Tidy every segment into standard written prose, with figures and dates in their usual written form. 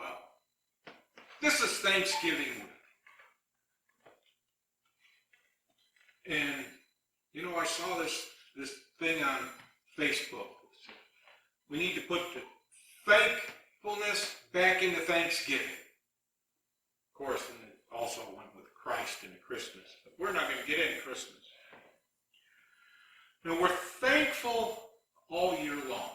well. This is Thanksgiving week. And, I saw this thing on Facebook. We need to put the thankfulness back into Thanksgiving. Of course, and it also went with Christ into Christmas. But we're not going to get into Christmas. We're thankful all year long.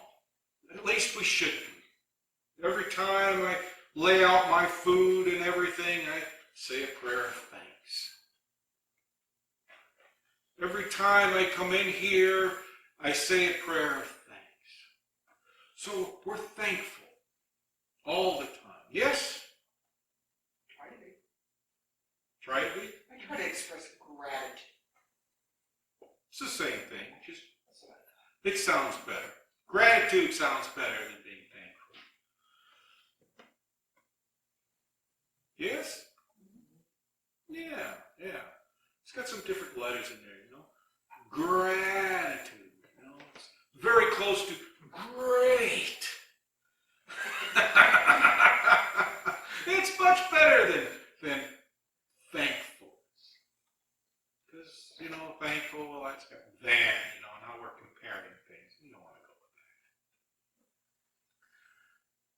At least we should be. Every time I lay out my food and everything, I say a prayer of thanks. Every time I come in here, I say a prayer of thanks. So we're thankful all the time. Yes? Try to be. Try to be? I try to express gratitude. It's the same thing. Just it sounds better. Gratitude sounds better than being thankful. Yes? Yeah. It's got some different letters in there, Gratitude, it's very close to great. It's much better than thankfulness. Because, thankful, well, that's got now we're comparing things. You don't want to go with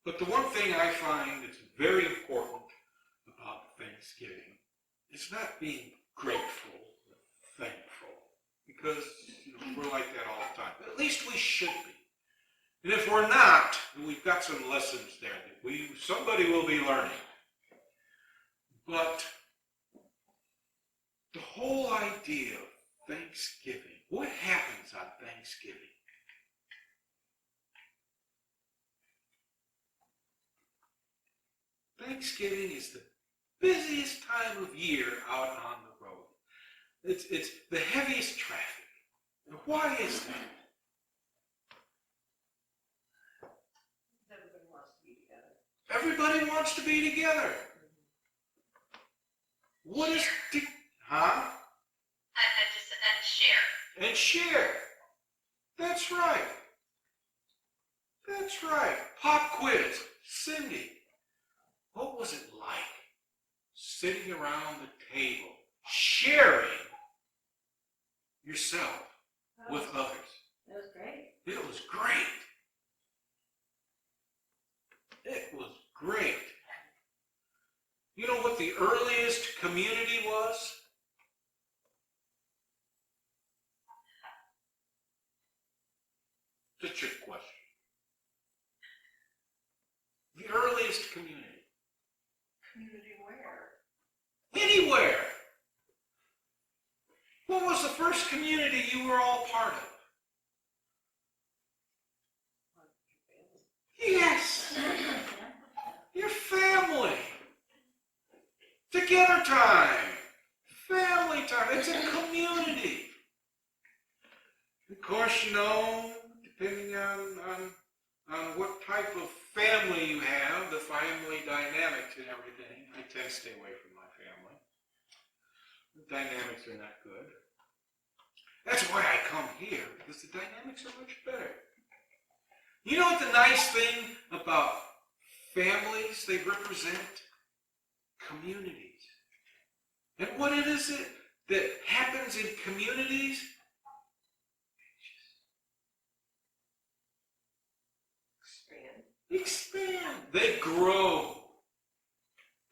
that. But the one thing I find that's very important about Thanksgiving is not being grateful or thankful. Because we're like that all the time. But at least we should be. And if we're not, we've got some lessons there that somebody will be learning. But the whole idea of Thanksgiving, what happens on Thanksgiving? Thanksgiving is the busiest time of year out on the road. It's the heaviest traffic. And why is that? Everybody wants to be together. Everybody wants to be together. What is huh? And share. And share. That's right. That's right. Pop quiz. Cindy, what was it like sitting around the table, sharing yourself with others? It was great. It was great. It was great. You know what the earliest community was? It's a trick question. The earliest community. Community where? Anywhere. What was the first community you were all part of? Yes. Your family. Together time. Family time. It's a community. Of course, depending on what type of family you have, the family dynamics and everything. I tend to stay away from my family. The dynamics are not good. That's why I come here, because the dynamics are much better. You know what the nice thing about families, they represent? Communities. And what it is that happens in communities? Expand. They grow.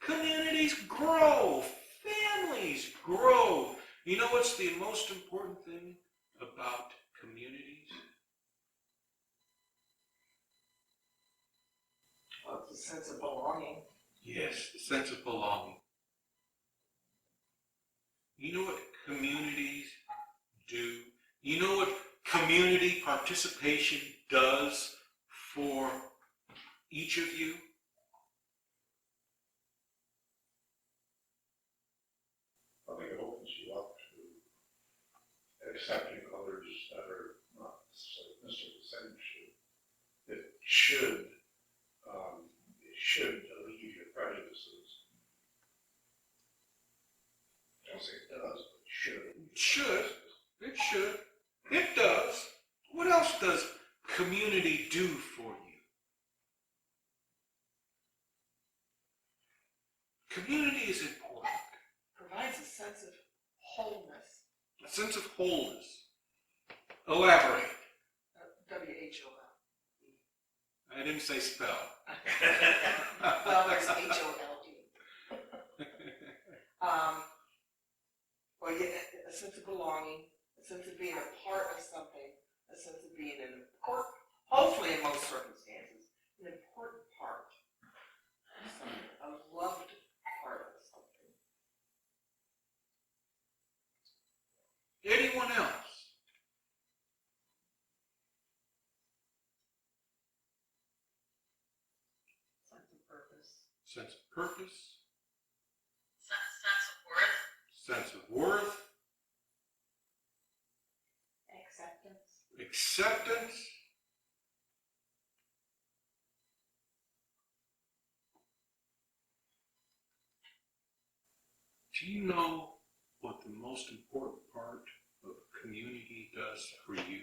Communities grow. Families grow. You know what's the most important thing about communities? Well, it's a sense of belonging. Yes, the sense of belonging. You know what communities do? You know what community participation does for each of you? I think it opens you up to accepting others that are not necessarily the same shoe. It should alleviate your prejudices. I don't say it does, but it should. It should. It should. It does. What else does community do for you? Community is important. Provides a sense of wholeness. A sense of wholeness. Elaborate. WHOL. I didn't say spell. Well, there's HOLE. Well, yeah, a sense of belonging, a sense of being a part of something, a sense of being an important, hopefully in most circumstances, an important part of something, a loved part of something. Anyone else? Sense of purpose. Sense of purpose. Sense of worth. Sense of worth. Acceptance. Acceptance. Do you know what the most important part of community does for you?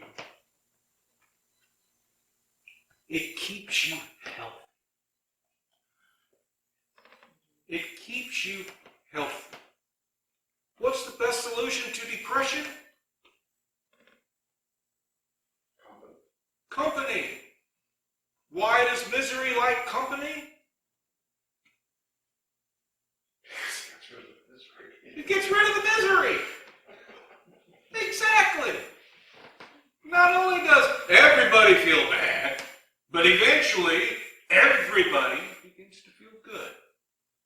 It keeps you healthy. It keeps you healthy. What's the best solution to depression? Company. Why does misery like company? It gets rid of the misery. Exactly. Not only does everybody feel bad, but eventually everybody begins to feel good.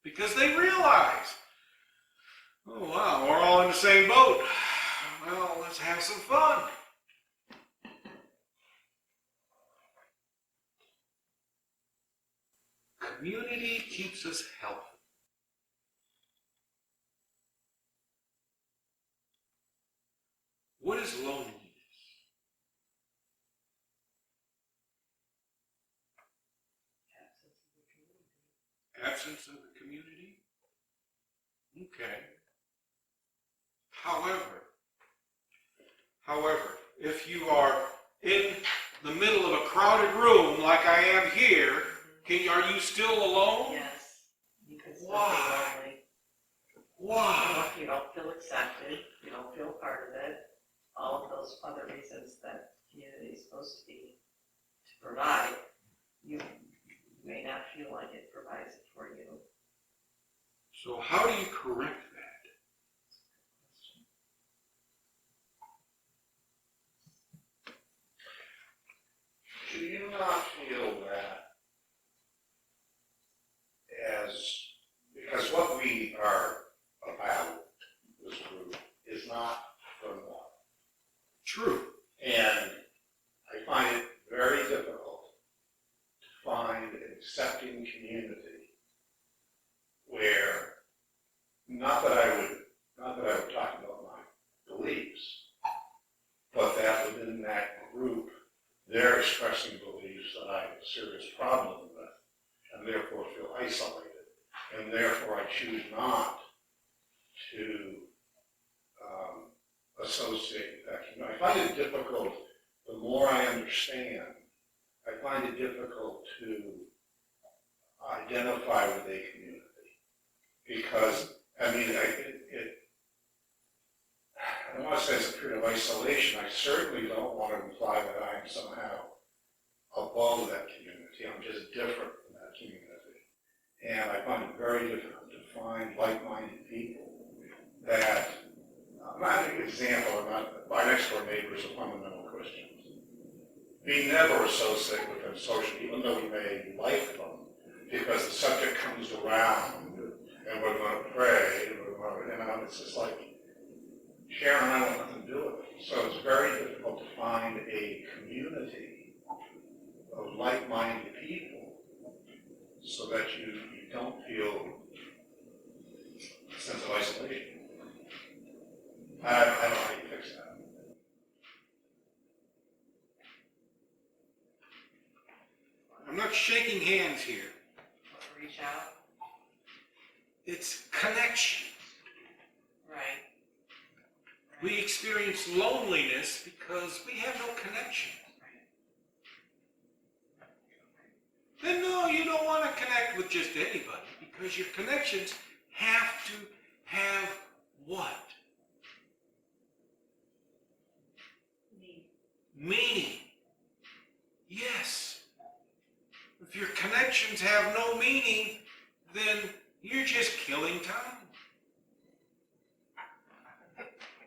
Because they realize, oh wow, we're all in the same boat. Well, let's have some fun. Community keeps us healthy. What is loneliness? Absence of the community? Okay. However, if you are in the middle of a crowded room like I am here, are you still alone? Yes, you can still Why? feel lonely. Why? You don't feel accepted, you don't feel part of it. All of those other reasons that community is supposed to be to provide, you may not feel like it provides it for you. So how do you correct that? Do you not feel that because what we are about, this group, is not from love. True. And I find it very difficult to find an accepting community where, not that I would talk about my beliefs, but that within that group, they're expressing beliefs that I have a serious problem with, and therefore feel isolated, and therefore I choose not to associate with that community. I find it difficult, the more I understand, I find it difficult to identify with a community. Because, I mean, I don't want to say it's a period of isolation. I certainly don't want to imply that I am somehow above that community. I'm just different from that community. And I find it very difficult to find like-minded people that, not an example, my next door neighbors are fundamental Christians. We never associate with them socially, even though we may like them, because the subject comes around and we're going to pray, and it's just like, Sharon and I want nothing to do with it. So it's very difficult to find a community of like-minded people so that you don't feel a sense of isolation. I don't know how you fix that. I'm not shaking hands here. Reach out. It's connection. Right. We experience loneliness because we have no connection. Then no, you don't want to connect with just anybody because your connections have to have what? Meaning. Yes. If your connections have no meaning, then you're just killing time.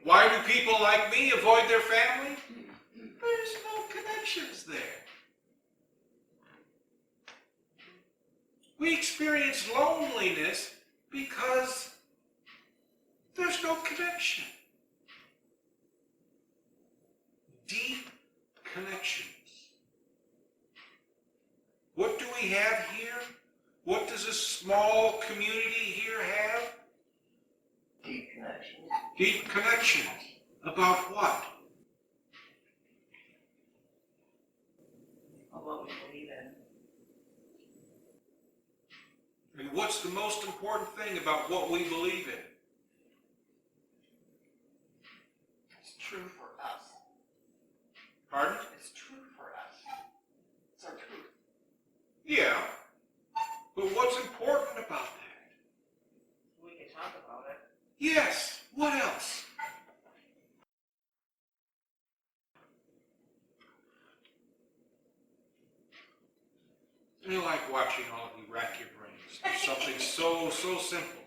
Why do people like me avoid their family? There's no connections there. We experience loneliness because there's no connection. Deep connections. What do we have here? What does a small community here have? Deep connection. Deep connections. About what? Of what we believe in. And what's the most important thing about what we believe in? It's true for us. Pardon? It's true for us. It's our truth. Yeah. But what's important about that? We can talk about it. Yes. What else? I like watching all of you rack your brains. Something so simple.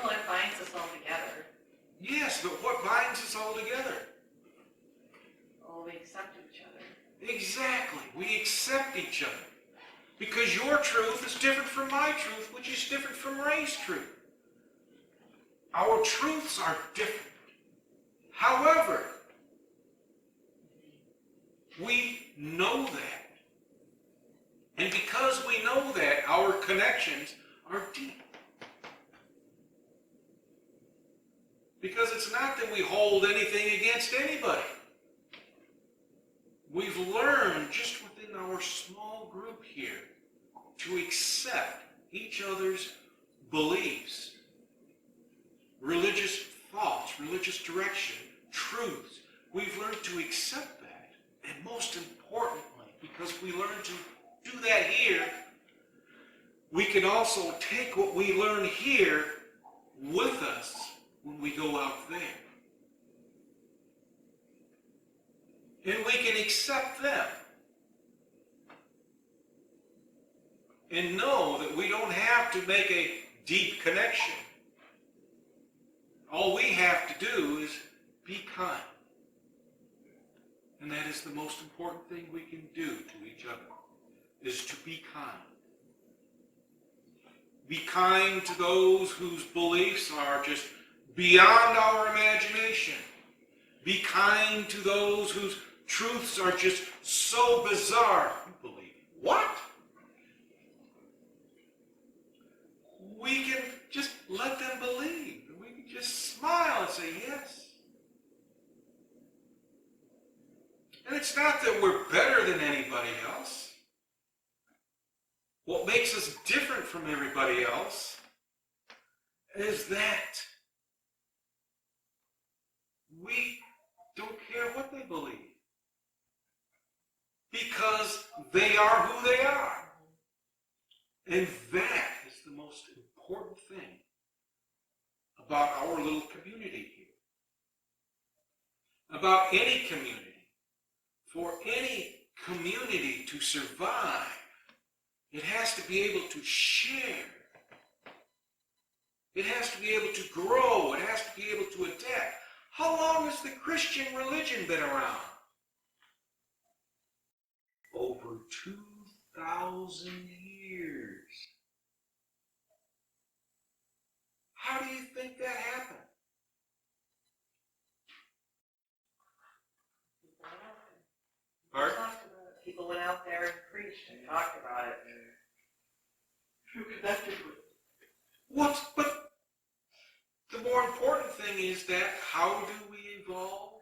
Well, it binds us all together. Yes, but what binds us all together? Oh, we accept each other. Exactly. We accept each other. Because your truth is different from my truth, which is different from Ray's truth. Our truths are different. However, we know that. And because we know that, our connections are deep. Because it's not that we hold anything against anybody. We've learned just within our small group here to accept each other's beliefs, religious thoughts, religious direction, truths. We've learned to accept that. And most importantly, because we learn to do that here, we can also take what we learn here with us when we go out there. And we can accept them. And know that we don't have to make a deep connection. All we have to do is be kind. And that is the most important thing we can do to each other, is to be kind. Be kind to those whose beliefs are just beyond our imagination. Be kind to those whose truths are just so bizarre. You believe what? We can just let them believe. We can just smile and say yes. And it's not that we're better than anybody else. What makes us different from everybody else is that we don't care what they believe. Because they are who they are. And that is the most important thing about our little community here. About any community. For any community to survive, it has to be able to share. It has to be able to grow. It has to be able to adapt. How long has the Christian religion been around? Over 2,000 years. How do you think that happened? Pardon? People went out there and preached and talked about it. Who connected with But the more important thing is that how do we evolve?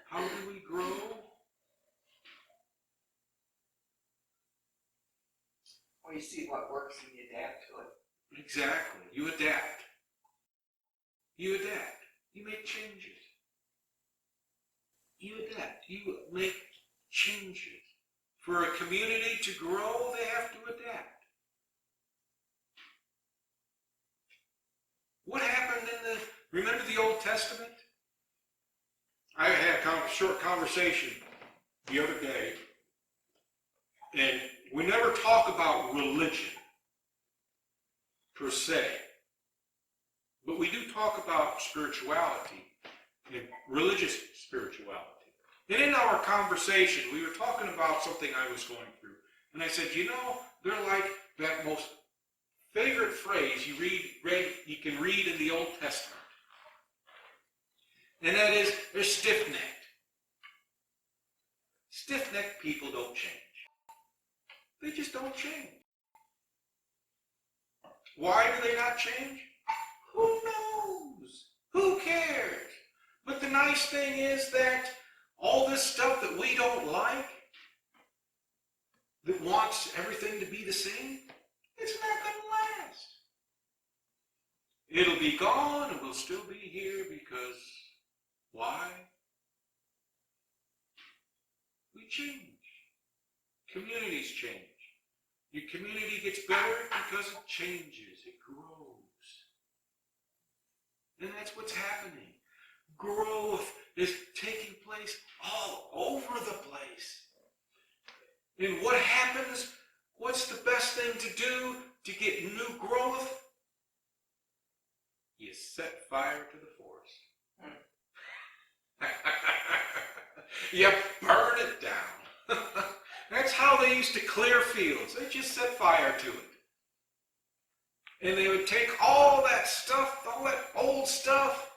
How do we grow? Well, you see what works and you adapt to it. Exactly. You adapt. You adapt. You make changes. You adapt. You make changes. For a community to grow, they have to adapt. What happened remember the Old Testament? I had a short conversation the other day, and we never talk about religion per se, but we do talk about spirituality and religious spirituality. And in our conversation, we were talking about something I was going through, and I said, they're like that most favorite phrase you can read in the Old Testament. And that is, they're stiff-necked. Stiff-necked people don't change. They just don't change. Why do they not change? Who knows? Who cares? But the nice thing is that all this stuff that we don't like, that wants everything to be the same, it's not going to last. It'll be gone and we'll still be here because why? We change. Communities change. Your community gets better because it changes. It grows. And that's what's happening. Growth is taking place all over the place. And what happens? What's the best thing to do to get new growth? You set fire to the forest. You burn it down. That's how they used to clear fields. They just set fire to it. And they would take all that stuff, all that old stuff,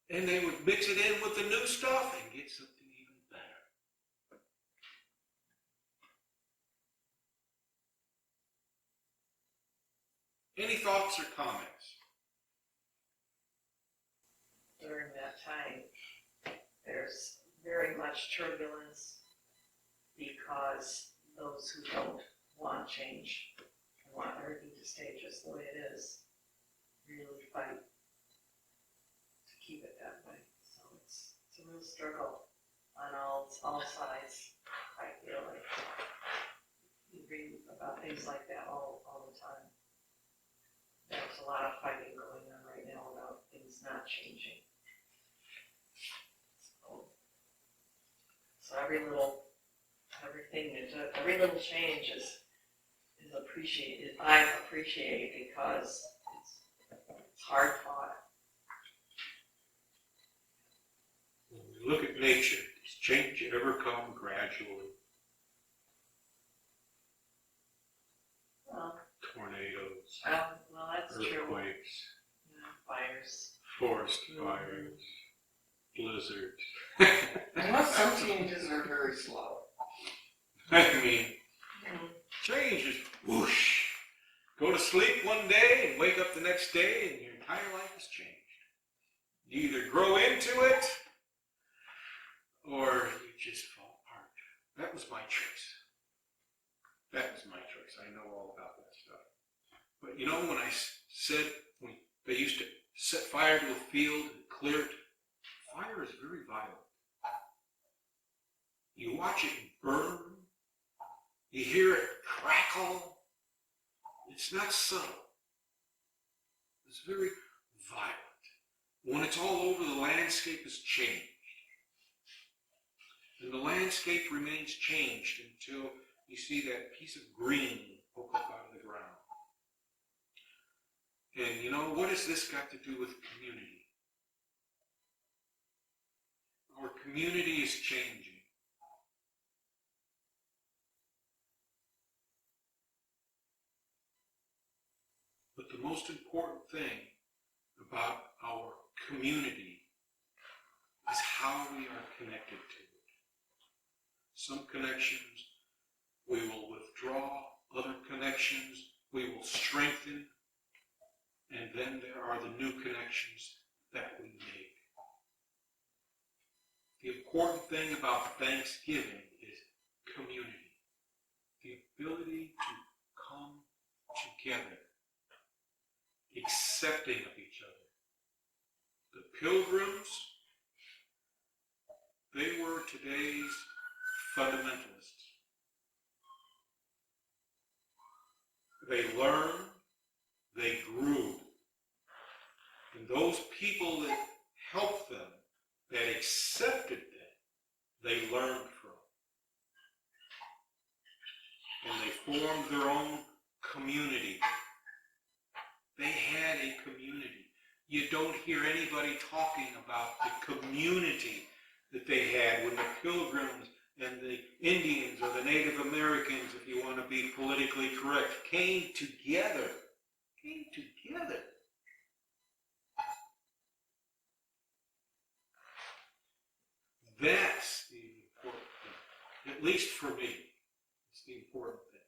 and they would mix it in with the new stuff and get something even better. Any thoughts or comments? During that time, there's very much turbulence because those who don't want change and want everything to stay just the way it is really fight to keep it that way. So it's a real struggle on all sides. I feel like you read about things like that all the time. There's a lot of fighting going on right now about things not changing. So every little change is appreciated. I appreciate because it's hard fought. When we look at nature, does change ever come gradually? Well, Tornadoes, well, that's true. earthquakes, Fires. forest fires, blizzards. Some changes are very slow. I mean, change is whoosh. Go to sleep one day and wake up the next day and your entire life has changed. You either grow into it or you just fall apart. That was my choice. That was my choice. I know all about that stuff. But when I said when they used to set fire to a field and clear it, fire is very violent. You watch it burn. You hear it crackle. It's not subtle. It's very violent. When it's all over, the landscape is changed. And the landscape remains changed until you see that piece of green poke up out of the ground. And what has this got to do with community? Our community is changing. But the most important thing about our community is how we are connected to it. Some connections we will withdraw, other connections we will strengthen, and then there are the new connections that we make. The important thing about Thanksgiving is community. The ability to come together, accepting of each other. The Pilgrims, they were today's fundamentalists. They learned, they grew, those people that helped them, that accepted them, they learned from. And they formed their own community. They had a community. You don't hear anybody talking about the community that they had when the Pilgrims and the Indians or the Native Americans, if you want to be politically correct, came together. Came together. That's the important thing. At least for me, it's the important thing.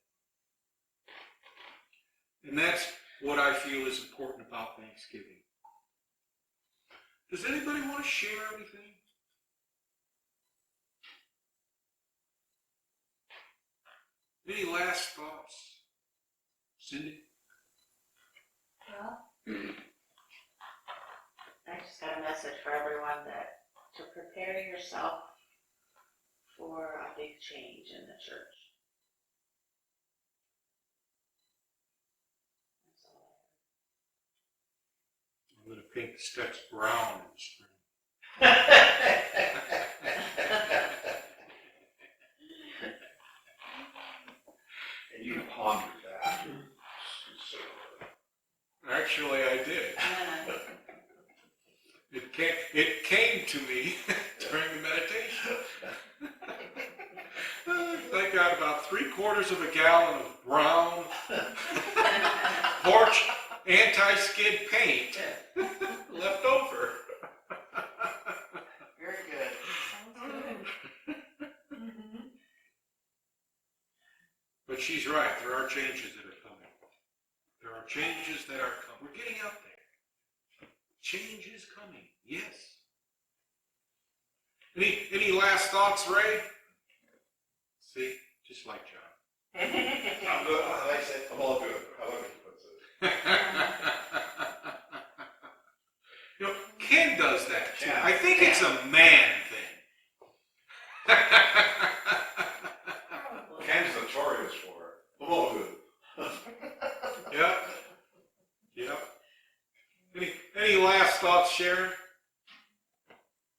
And that's what I feel is important about Thanksgiving. Does anybody want to share anything? Any last thoughts? Cindy? Well, I just got a message for everyone that to prepare yourself for a big change in the church. That's all I'm going to paint the steps brown in the spring. And you pondered that. Actually, I did. I have. It came to me during the meditation. I got about 3/4 of a gallon of brown porch anti-skid paint left over. Very good. But she's right. There are changes that are coming. There are changes that are coming. We're getting out there. Change is coming. Yes. Any last thoughts, Ray? See, just like John. I'm good. Like I said, I'm all good. However he puts it. You know, Ken does that too. Yeah. I think it's a man thing. Ken's notorious for it. I'm all good. Yep. Yep. Any last thoughts, Sharon?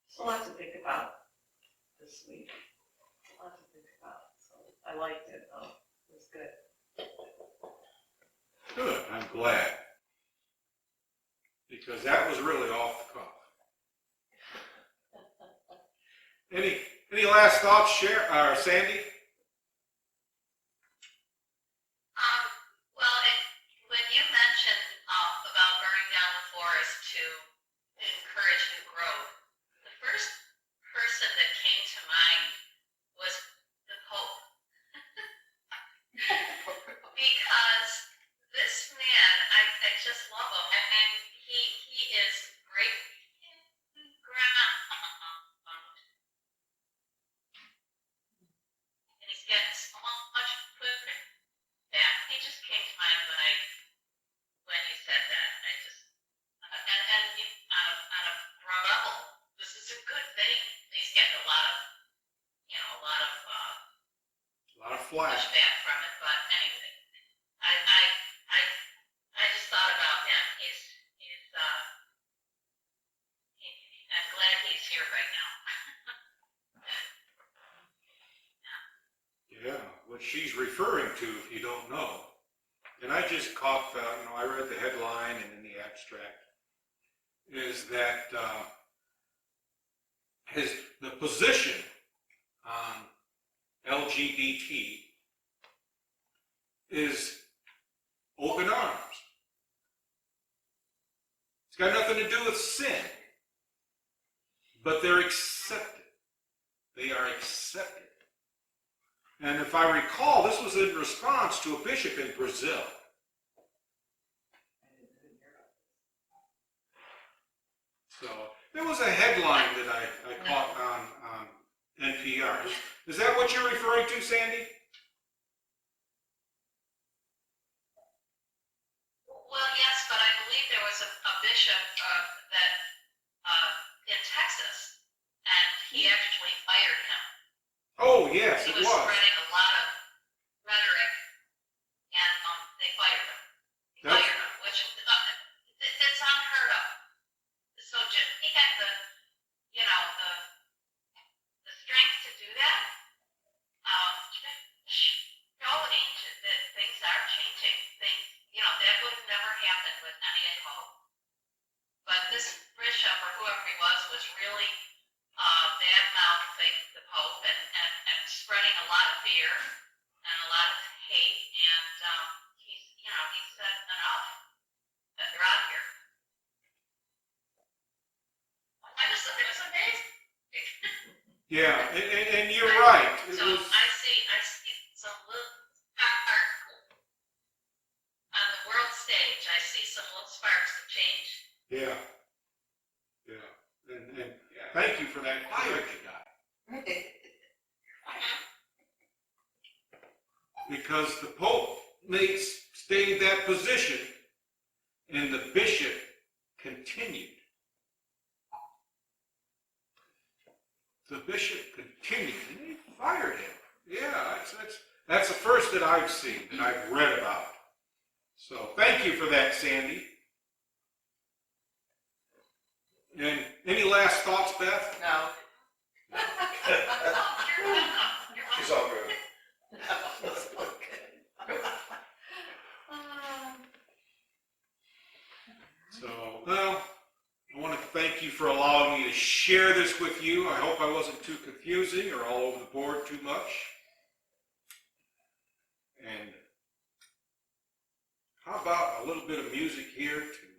So lots to think about this week. Lots to think about. So I liked it though. It was good. Good. I'm glad. Because that was really off the cuff. Any last thoughts, Sandy? Well, when you mentioned about burning down the forest to encourage new growth, the first person that came to mind was the Pope. Because this man, I just love him, and he is great ground, and he's getting so much pushback. He just came to mind when you said that. I just and on a broad level, this is a good thing. He's getting a lot of Flash. pushback from it, but anything. I just thought about him. I'm glad he's here right now. Yeah, what she's referring to, if you don't know, and I just caught I read the headline and in the abstract, is that the position on LGBT is open arms. It's got nothing to do with sin, but they're accepted. They are accepted. And if I recall, this was in response to a bishop in Brazil. So there was a headline that I caught on NPR. Is that what you're referring to, Sandy? Well, yes, but I believe there was a bishop that in Texas, and he actually fired him. Oh, yes, He it was was. spreading a lot of rhetoric, and they fired him. Which it's unheard of. he was really bad-mouthing the Pope and spreading a lot of fear and a lot of hate, and he said enough, that they're out of here. I just thought it was amazing. Yeah, and you're right. It So was, I see some little spark on the world stage. I see some little sparks of change. yeah, yeah. And thank you for that correction, because the Pope stated that position, and the bishop continued. The bishop continued, and they fired him. Yeah, that's the first that I've seen, that I've read about. So thank you for that, Sandy. And any last thoughts, Beth? No. You're welcome. She's all good. So, well, I want to thank you for allowing me to share this with you. I hope I wasn't too confusing or all over the board too much. And how about a little bit of music here to